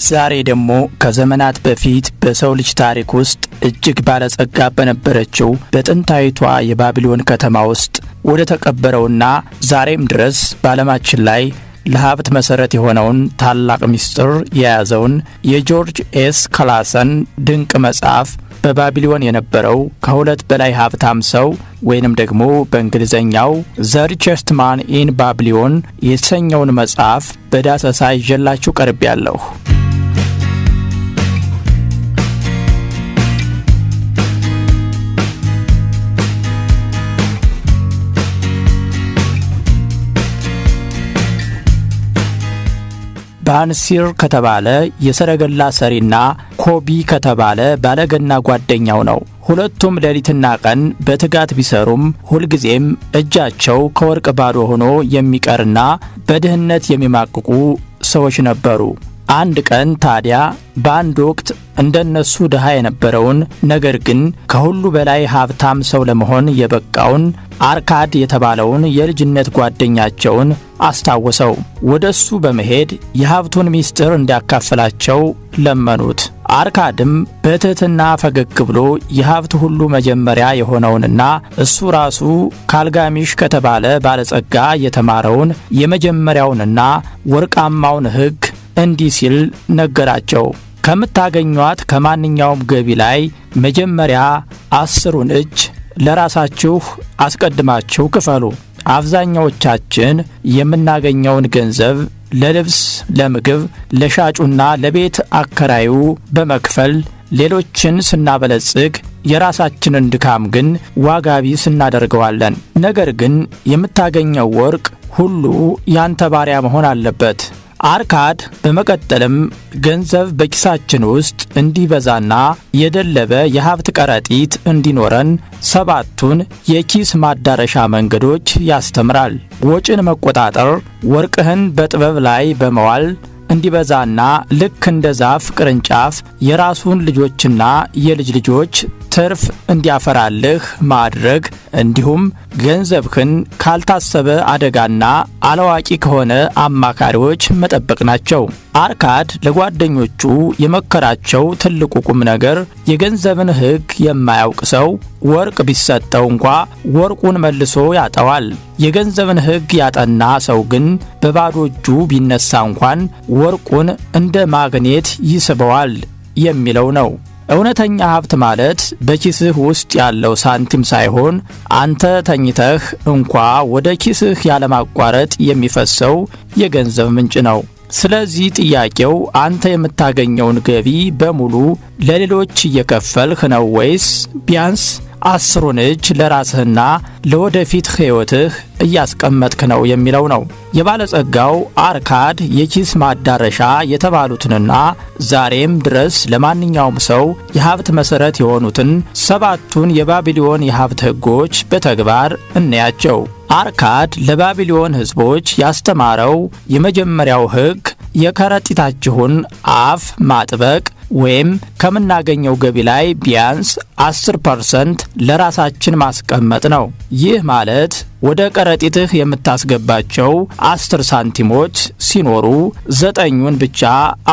ዛሬ ደግሞ ከዘመናት በፊት በሰው ልጅ ታሪክ ውስጥ እጅግ ባለጸጋ በነበረችው በጥንታዊቷ የባቢሎን ከተማ ውስጥ ወደ ተቀበረውና ዛሬም ድረስ በዓለማችን ላይ ለሀብት መሰረት የሆነውን ታላቅ ሚስጥር የያዘውን የጆርጅ ኤስ ክላሰን ድንቅ መጽሐፍ በባቢሎን የነበረው ከሁለት በላይ ሀብታም ሰው ወይንም ደግሞ በእንግሊዘኛው ዘ ሪቸስት ማን ኢን ባቢሎን የተሰኘውን መጽሐፍ በዳሰሳ ይዤላችሁ ቀርቤያለሁ። ባንሲር ከተባለ የሰረገላ ሰሪና ኮቢ ከተባለ ባለገና ጓደኛው ነው። ሁለቱም ሌሊትና ቀን በትጋት ቢሰሩም ሁልጊዜም እጃቸው ከወርቅ ባዶ ሆኖ የሚቀርና በድህነት የሚማቅቁ ሰዎች ነበሩ። አንድ ቀን ታዲያ በአንድ ወቅት እንደነሱ ድሃ የነበረውን ነገር ግን ከሁሉ በላይ ሀብታም ሰው ለመሆን የበቃውን አርካድ የተባለውን የልጅነት ጓደኛቸውን አስታወሰው። ወደሱ በመሄድ የሀብቱን ሚስጥር እንዲያካፍላቸው ለመኑት። አርካድም በትህትና ፈገግ ብሎ የሀብት ሁሉ መጀመሪያ የሆነውንና እሱ ራሱ ካልጋሚሽ ከተባለ ባለጸጋ የተማረውን የመጀመሪያውንና ወርቃማውን ሕግ እንዲህ ሲል ነገራቸው። ከምታገኟት ከማንኛውም ገቢ ላይ መጀመሪያ 10ን እጅ ለራሳችሁ አስቀድማችሁ ክፈሉ። አብዛኛዎቻችን የምናገኘውን ገንዘብ ለልብስ፣ ለምግብ፣ ለሻጩና ለቤት አከራዩ በመክፈል ሌሎችን ስናበለጽግ የራሳችንን ድካም ግን ዋጋ ቢስ እናደርገዋለን። ነገር ግን የምታገኘው ወርቅ ሁሉ ያንተ ባሪያ መሆን አለበት። አርካድ በመቀጠልም ገንዘብ በኪሳችን ውስጥ እንዲበዛና የደለበ የሀብት ከረጢት እንዲኖረን 7ቱን የኪስ ማዳረሻ መንገዶች ያስተምራል። ወጪን መቆጣጠር፣ ወርቅህን በጥበብ ላይ በመዋል እንዲበዛና ልክ እንደ ዛፍ ቅርንጫፍ የራሱን ልጆችና የልጅ ልጆች ትርፍ እንዲያፈራልህ ማድረግ፣ እንዲሁም ገንዘብህን ካልታሰበ አደጋና አላዋቂ ከሆነ አማካሪዎች መጠበቅ ናቸው። አርካድ ለጓደኞቹ የመከራቸው ትልቁ ቁም ነገር የገንዘብን ሕግ የማያውቅ ሰው ወርቅ ቢሰጠው እንኳ ወርቁን መልሶ ያጠዋል። የገንዘብን ሕግ ያጠና ሰው ግን በባዶ እጁ ቢነሳ እንኳን ወርቁን እንደ ማግኔት ይስበዋል የሚለው ነው። እውነተኛ ሀብት ማለት በኪስህ ውስጥ ያለው ሳንቲም ሳይሆን አንተ ተኝተህ እንኳ ወደ ኪስህ ያለማቋረጥ የሚፈሰው የገንዘብ ምንጭ ነው። ስለዚህ ጥያቄው አንተ የምታገኘውን ገቢ በሙሉ ለሌሎች እየከፈልህ ነው ወይስ ቢያንስ 10ን እጅ ለራስህና ለወደፊት ሕይወትህ እያስቀመጥክ ነው የሚለው ነው። የባለጸጋው አርካድ የኪስ ማዳረሻ የተባሉትንና ዛሬም ድረስ ለማንኛውም ሰው የሀብት መሰረት የሆኑትን 7ቱን የባቢሎን የሀብት ሕጎች በተግባር እንያቸው። አርካድ ለባቢሎን ሕዝቦች ያስተማረው የመጀመሪያው ሕግ የከረጢታችሁን አፍ ማጥበቅ ወይም ከምናገኘው ገቢ ላይ ቢያንስ 10% ለራሳችን ማስቀመጥ ነው። ይህ ማለት ወደ ከረጢትህ የምታስገባቸው 10 ሳንቲሞች ሲኖሩ 9ን ብቻ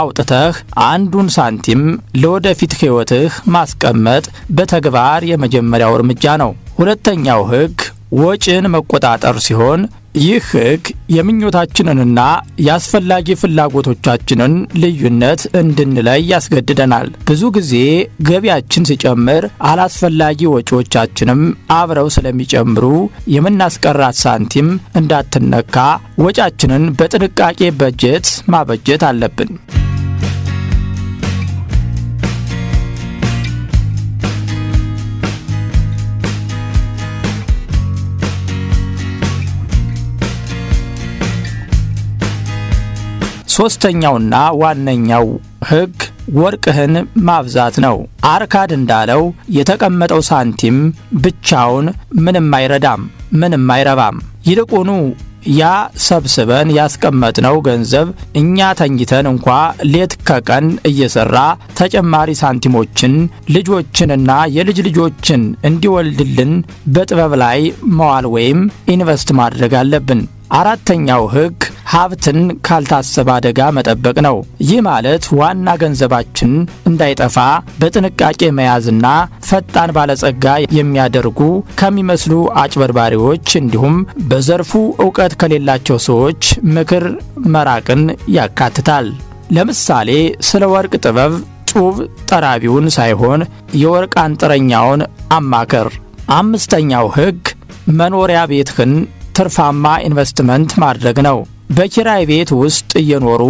አውጥተህ 1ን ሳንቲም ለወደፊት ሕይወትህ ማስቀመጥ በተግባር የመጀመሪያው እርምጃ ነው። ሁለተኛው ሕግ ወጪን መቆጣጠር ሲሆን ይህ ሕግ የምኞታችንንና የአስፈላጊ ፍላጎቶቻችንን ልዩነት እንድንለይ ያስገድደናል። ብዙ ጊዜ ገቢያችን ሲጨምር አላስፈላጊ ወጪዎቻችንም አብረው ስለሚጨምሩ የምናስቀራት ሳንቲም እንዳትነካ ወጫችንን በጥንቃቄ በጀት ማበጀት አለብን። ሶስተኛውና ዋነኛው ሕግ ወርቅህን ማብዛት ነው። አርካድ እንዳለው የተቀመጠው ሳንቲም ብቻውን ምንም አይረዳም፣ ምንም አይረባም። ይልቁኑ ያ ሰብስበን ያስቀመጥነው ገንዘብ እኛ ተኝተን እንኳ ሌት ከቀን እየሰራ ተጨማሪ ሳንቲሞችን ልጆችንና የልጅ ልጆችን እንዲወልድልን በጥበብ ላይ መዋል ወይም ኢንቨስት ማድረግ አለብን። አራተኛው ሕግ ሀብትን ካልታሰበ አደጋ መጠበቅ ነው። ይህ ማለት ዋና ገንዘባችን እንዳይጠፋ በጥንቃቄ መያዝና ፈጣን ባለጸጋ የሚያደርጉ ከሚመስሉ አጭበርባሪዎች እንዲሁም በዘርፉ ዕውቀት ከሌላቸው ሰዎች ምክር መራቅን ያካትታል። ለምሳሌ ስለ ወርቅ ጥበብ ጡብ ጠራቢውን ሳይሆን የወርቅ አንጥረኛውን አማከር። አምስተኛው ሕግ መኖሪያ ቤትህን ትርፋማ ኢንቨስትመንት ማድረግ ነው። በኪራይ ቤት ውስጥ እየኖሩ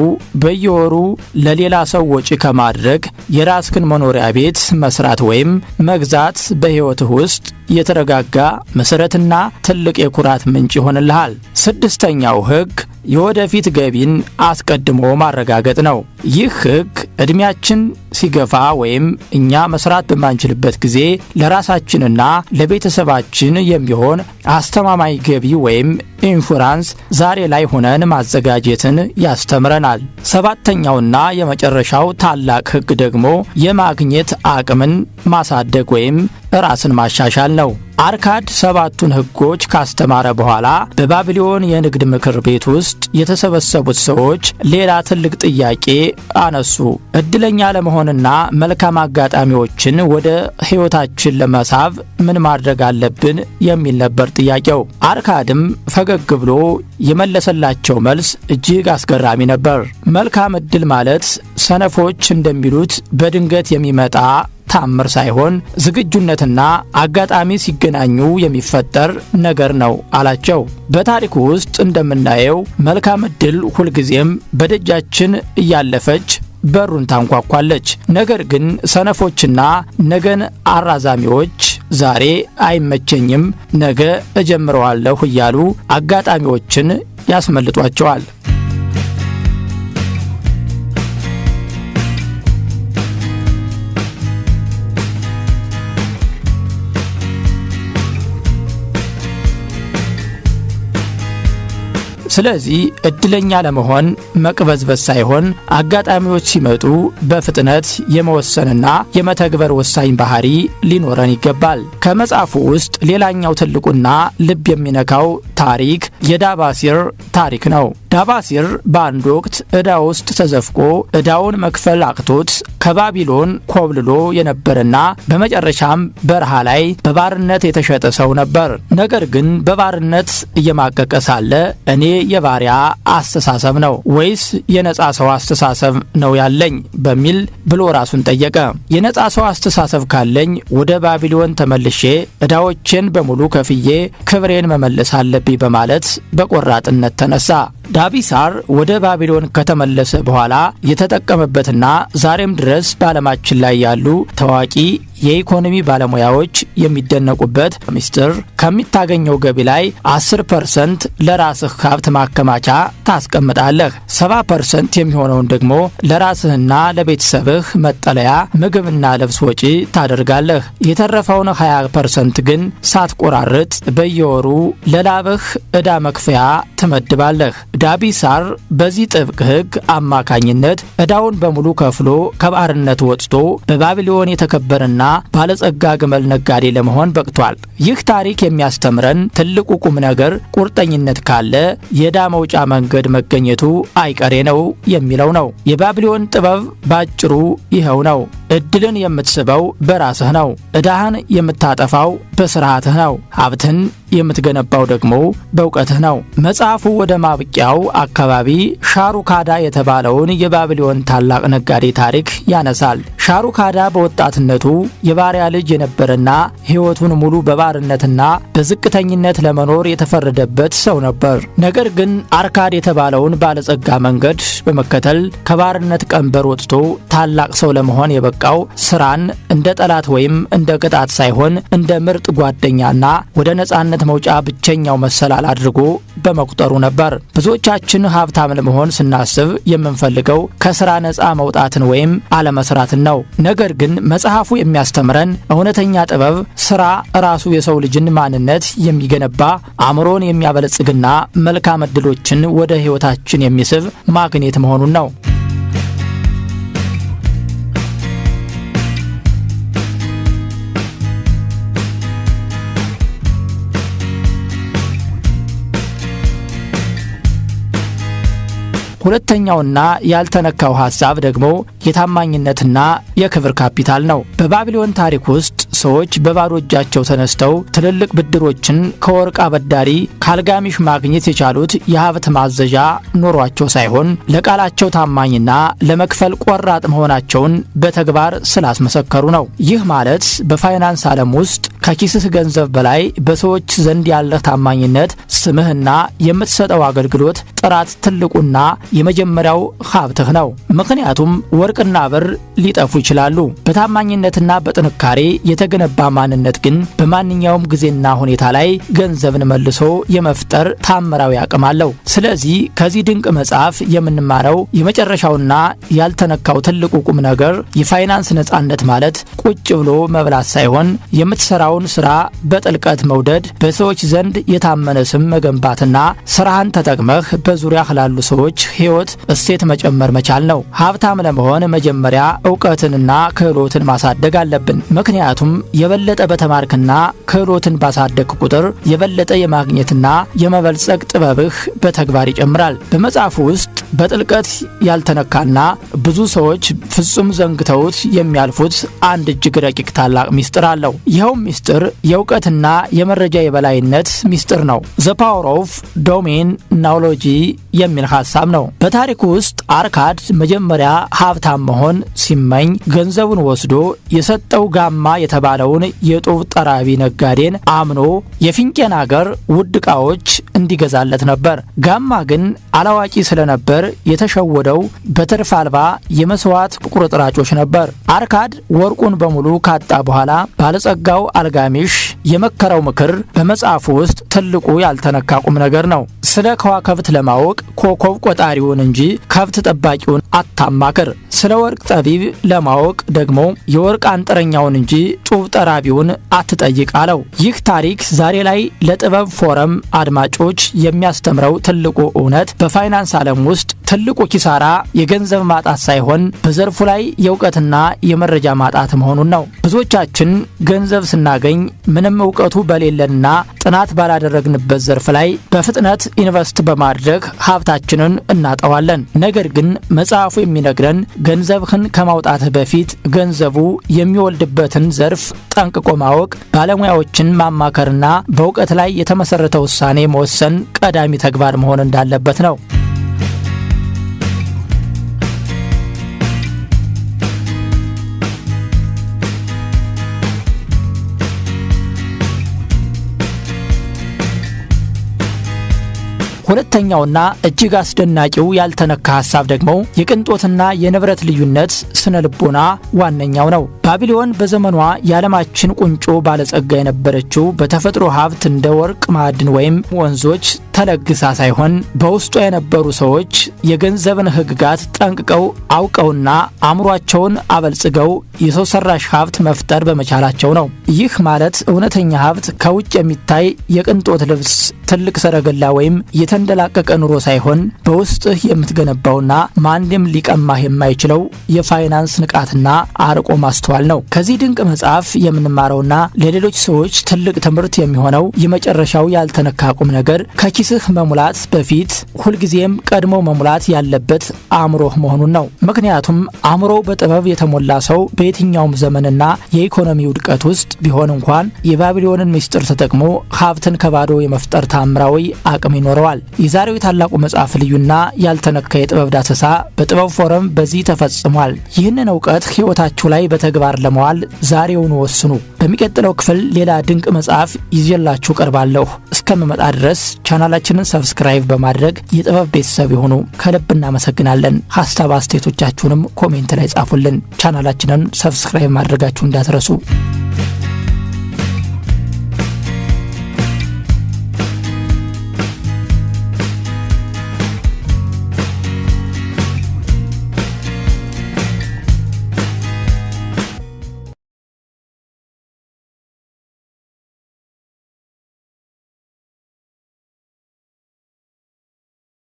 በየወሩ ለሌላ ሰው ወጪ ከማድረግ የራስህን መኖሪያ ቤት መስራት ወይም መግዛት በሕይወትህ ውስጥ የተረጋጋ መሰረትና ትልቅ የኩራት ምንጭ ይሆንልሃል። ስድስተኛው ሕግ የወደፊት ገቢን አስቀድሞ ማረጋገጥ ነው። ይህ ሕግ እድሜያችን ሲገፋ ወይም እኛ መስራት በማንችልበት ጊዜ ለራሳችንና ለቤተሰባችን የሚሆን አስተማማኝ ገቢ ወይም ኢንሹራንስ ዛሬ ላይ ሆነን ማዘጋጀትን ያስተምረናል። ሰባተኛውና የመጨረሻው ታላቅ ሕግ ደግሞ የማግኘት አቅምን ማሳደግ ወይም ራስን ማሻሻል ነው። አርካድ ሰባቱን ሕጎች ካስተማረ በኋላ በባቢሎን የንግድ ምክር ቤት ውስጥ የተሰበሰቡት ሰዎች ሌላ ትልቅ ጥያቄ አነሱ። እድለኛ ለመሆንና መልካም አጋጣሚዎችን ወደ ሕይወታችን ለመሳብ ምን ማድረግ አለብን የሚል ነበር ጥያቄው። አርካድም ፈገግ ብሎ የመለሰላቸው መልስ እጅግ አስገራሚ ነበር። መልካም እድል ማለት ሰነፎች እንደሚሉት በድንገት የሚመጣ ታምር ሳይሆን ዝግጁነትና አጋጣሚ ሲገናኙ የሚፈጠር ነገር ነው አላቸው። በታሪኩ ውስጥ እንደምናየው መልካም እድል ሁልጊዜም በደጃችን እያለፈች በሩን ታንኳኳለች። ነገር ግን ሰነፎችና ነገን አራዛሚዎች ዛሬ አይመቸኝም፣ ነገ እጀምረዋለሁ እያሉ አጋጣሚዎችን ያስመልጧቸዋል። ስለዚህ እድለኛ ለመሆን መቅበዝበዝ ሳይሆን አጋጣሚዎች ሲመጡ በፍጥነት የመወሰንና የመተግበር ወሳኝ ባህሪ ሊኖረን ይገባል። ከመጽሐፉ ውስጥ ሌላኛው ትልቁና ልብ የሚነካው ታሪክ የዳባሲር ታሪክ ነው። ዳባሲር በአንድ ወቅት ዕዳ ውስጥ ተዘፍቆ ዕዳውን መክፈል አቅቶት ከባቢሎን ኮብልሎ የነበረና በመጨረሻም በረሃ ላይ በባርነት የተሸጠ ሰው ነበር። ነገር ግን በባርነት እየማቀቀ ሳለ እኔ የባሪያ አስተሳሰብ ነው ወይስ የነጻ ሰው አስተሳሰብ ነው ያለኝ በሚል ብሎ ራሱን ጠየቀ። የነጻ ሰው አስተሳሰብ ካለኝ ወደ ባቢሎን ተመልሼ ዕዳዎቼን በሙሉ ከፍዬ ክብሬን መመለስ አለብኝ በማለት በቆራጥነት ተነሳ። ዳቢሳር ወደ ባቢሎን ከተመለሰ በኋላ የተጠቀመበትና ዛሬም ድረስ በዓለማችን ላይ ያሉ ታዋቂ የኢኮኖሚ ባለሙያዎች የሚደነቁበት ሚስጥር ከሚታገኘው ገቢ ላይ 10% ለራስህ ሀብት ማከማቻ ታስቀምጣለህ። 70% የሚሆነውን ደግሞ ለራስህና ለቤተሰብህ መጠለያ፣ ምግብና ልብስ ወጪ ታደርጋለህ። የተረፈውን 20% ግን ሳትቆራርጥ በየወሩ ለላብህ ዕዳ መክፈያ ትመድባለህ። ዳቢሳር በዚህ ጥብቅ ሕግ አማካኝነት ዕዳውን በሙሉ ከፍሎ ከባርነት ወጥቶ በባቢሎን የተከበረና ባለጸጋ ግመል ነጋዴ ለመሆን በቅቷል። ይህ ታሪክ የሚያስተምረን ትልቁ ቁም ነገር ቁርጠኝነት ካለ የዕዳ መውጫ መንገድ መገኘቱ አይቀሬ ነው የሚለው ነው። የባቢሎን ጥበብ ባጭሩ ይኸው ነው። እድልን የምትስበው በራስህ ነው። ዕዳህን የምታጠፋው በስርዓትህ ነው። ሀብትን የምትገነባው ደግሞ በእውቀትህ ነው። መጽሐፉ ወደ ማብቂያው አካባቢ ሻሩካዳ የተባለውን የባቢሎን ታላቅ ነጋዴ ታሪክ ያነሳል። ሻሩካዳ በወጣትነቱ የባሪያ ልጅ የነበረና ሕይወቱን ሙሉ በባርነትና በዝቅተኝነት ለመኖር የተፈረደበት ሰው ነበር። ነገር ግን አርካድ የተባለውን ባለጸጋ መንገድ በመከተል ከባርነት ቀንበር ወጥቶ ታላቅ ሰው ለመሆን የበቃው ስራን እንደ ጠላት ወይም እንደ ቅጣት ሳይሆን እንደ ምርጥ ጓደኛና ወደ ነጻነት መውጫ ብቸኛው መሰላል አድርጎ በመቁጠሩ ነበር። ብዙዎቻችን ሀብታም ለመሆን ስናስብ የምንፈልገው ከስራ ነጻ መውጣትን ወይም አለመስራትን ነው። ነገር ግን መጽሐፉ የሚያስተምረን እውነተኛ ጥበብ ስራ ራሱ የሰው ልጅን ማንነት የሚገነባ አእምሮን የሚያበለጽግና መልካም ዕድሎችን ወደ ሕይወታችን የሚስብ ማግኔት መሆኑን ነው። ሁለተኛውና ያልተነካው ሐሳብ ደግሞ የታማኝነትና የክብር ካፒታል ነው። በባቢሎን ታሪክ ውስጥ ሰዎች በባዶ እጃቸው ተነስተው ትልልቅ ብድሮችን ከወርቅ አበዳሪ ካልጋሚሽ ማግኘት የቻሉት የሀብት ማዘዣ ኖሯቸው ሳይሆን ለቃላቸው ታማኝና ለመክፈል ቆራጥ መሆናቸውን በተግባር ስላስመሰከሩ ነው። ይህ ማለት በፋይናንስ ዓለም ውስጥ ከኪስህ ገንዘብ በላይ በሰዎች ዘንድ ያለህ ታማኝነት፣ ስምህና የምትሰጠው አገልግሎት ጥራት ትልቁና የመጀመሪያው ሀብትህ ነው። ምክንያቱም ወርቅና ብር ሊጠፉ ይችላሉ። በታማኝነትና በጥንካሬ የተገነባ ማንነት ግን በማንኛውም ጊዜና ሁኔታ ላይ ገንዘብን መልሶ የመፍጠር ታምራዊ አቅም አለው። ስለዚህ ከዚህ ድንቅ መጽሐፍ የምንማረው የመጨረሻውና ያልተነካው ትልቁ ቁም ነገር የፋይናንስ ነጻነት ማለት ቁጭ ብሎ መብላት ሳይሆን የምትሰራውን ስራ በጥልቀት መውደድ፣ በሰዎች ዘንድ የታመነ ስም መገንባትና ስራህን ተጠቅመህ በዙሪያህ ላሉ ሰዎች ህይወት እሴት መጨመር መቻል ነው። ሀብታም ለመሆን መጀመሪያ ዕውቀትንና ክህሎትን ማሳደግ አለብን። ምክንያቱም የበለጠ በተማርክና ክህሎትን ባሳደግ ቁጥር የበለጠ የማግኘትና የመበልጸግ ጥበብህ በተግባር ይጨምራል። በመጽሐፉ ውስጥ በጥልቀት ያልተነካና ብዙ ሰዎች ፍጹም ዘንግተውት የሚያልፉት አንድ እጅግ ረቂቅ ታላቅ ሚስጥር አለው። ይኸውም ሚስጥር የእውቀትና የመረጃ የበላይነት ሚስጥር ነው። ዘ ፓወር ኦፍ ዶሜን ናውሎጂ የሚል ሐሳብ ነው። በታሪኩ ውስጥ አርካድ መጀመሪያ ሀብታም መሆን ሲመኝ ገንዘቡን ወስዶ የሰጠው ጋማ የተባለውን የጡብ ጠራቢ ነጋዴን አምኖ የፊንቄን አገር ውድ ዕቃዎች እንዲገዛለት ነበር። ጋማ ግን አላዋቂ ስለነበር የተሸወደው በትርፍ አልባ የመስዋዕት ቁርጥራጮች ነበር። አርካድ ወርቁን በሙሉ ካጣ በኋላ ባለጸጋው አልጋሚሽ የመከረው ምክር በመጽሐፉ ውስጥ ትልቁ ያልተነካ ቁም ነገር ነው። ስለ ከዋክብት ለማወቅ ኮከብ ቆጣሪውን እንጂ ከብት ጠባቂውን አታማክር። ስለ ወርቅ ጠቢብ ለማወቅ ደግሞ የወርቅ አንጥረኛውን እንጂ ጡብ ጠራቢውን አትጠይቅ አለው። ይህ ታሪክ ዛሬ ላይ ለጥበብ ፎረም አድማጮች የሚያስተምረው ትልቁ እውነት በፋይናንስ ዓለም ውስጥ ትልቁ ኪሳራ የገንዘብ ማጣት ሳይሆን በዘርፉ ላይ የእውቀትና የመረጃ ማጣት መሆኑን ነው። ብዙዎቻችን ገንዘብ ስናገኝ ምንም ዕውቀቱ በሌለንና ጥናት ባላደረግንበት ዘርፍ ላይ በፍጥነት ኢንቨስት በማድረግ ሀብታችንን እናጠዋለን። ነገር ግን መጽሐፉ የሚነግረን ገንዘብህን ከማውጣትህ በፊት ገንዘቡ የሚወልድበትን ዘርፍ ጠንቅቆ ማወቅ፣ ባለሙያዎችን ማማከርና በእውቀት ላይ የተመሰረተ ውሳኔ መወሰን ቀዳሚ ተግባር መሆን እንዳለበት ነው። ሁለተኛውና እጅግ አስደናቂው ያልተነካ ሐሳብ ደግሞ የቅንጦትና የንብረት ልዩነት ስነ ልቦና ዋነኛው ነው። ባቢሎን በዘመኗ የዓለማችን ቁንጮ ባለጸጋ የነበረችው በተፈጥሮ ሀብት እንደ ወርቅ ማዕድን ወይም ወንዞች ተለግሳ ሳይሆን በውስጧ የነበሩ ሰዎች የገንዘብን ሕግጋት ጠንቅቀው አውቀውና አእምሯቸውን አበልጽገው የሰው ሰራሽ ሀብት መፍጠር በመቻላቸው ነው። ይህ ማለት እውነተኛ ሀብት ከውጭ የሚታይ የቅንጦት ልብስ፣ ትልቅ ሰረገላ ወይም የተንደላቀቀ ኑሮ ሳይሆን በውስጥህ የምትገነባውና ማንም ሊቀማህ የማይችለው የፋይናንስ ንቃትና አርቆ ማስተዋል ነው። ከዚህ ድንቅ መጽሐፍ የምንማረውና ለሌሎች ሰዎች ትልቅ ትምህርት የሚሆነው የመጨረሻው ያልተነካ ቁም ነገር ከኪስህ መሙላት በፊት ሁልጊዜም ቀድሞ መሙላት ያለበት አእምሮህ መሆኑን ነው። ምክንያቱም አእምሮ በጥበብ የተሞላ ሰው በየትኛውም ዘመንና የኢኮኖሚ ውድቀት ውስጥ ቢሆን እንኳን የባቢሎንን ምስጢር ተጠቅሞ ሀብትን ከባዶ የመፍጠር ታምራዊ አቅም ይኖረዋል። የዛሬው ታላቁ መጽሐፍ ልዩና ያልተነካ የጥበብ ዳሰሳ በጥበብ ፎረም በዚህ ተፈጽሟል። ይህንን ዕውቀት ሕይወታችሁ ላይ በተግባር ለመዋል ዛሬውን ወስኑ። በሚቀጥለው ክፍል ሌላ ድንቅ መጽሐፍ ይዤላችሁ ቀርባለሁ። እስከምመጣ ድረስ ቻናላችንን ሰብስክራይብ በማድረግ የጥበብ ቤተሰብ ይሁኑ። ከልብ እናመሰግናለን። ሐሳብ አስተያየቶቻችሁንም ኮሜንት ላይ ጻፉልን። ቻናላችንን ሰብስክራይብ ማድረጋችሁ እንዳትረሱ።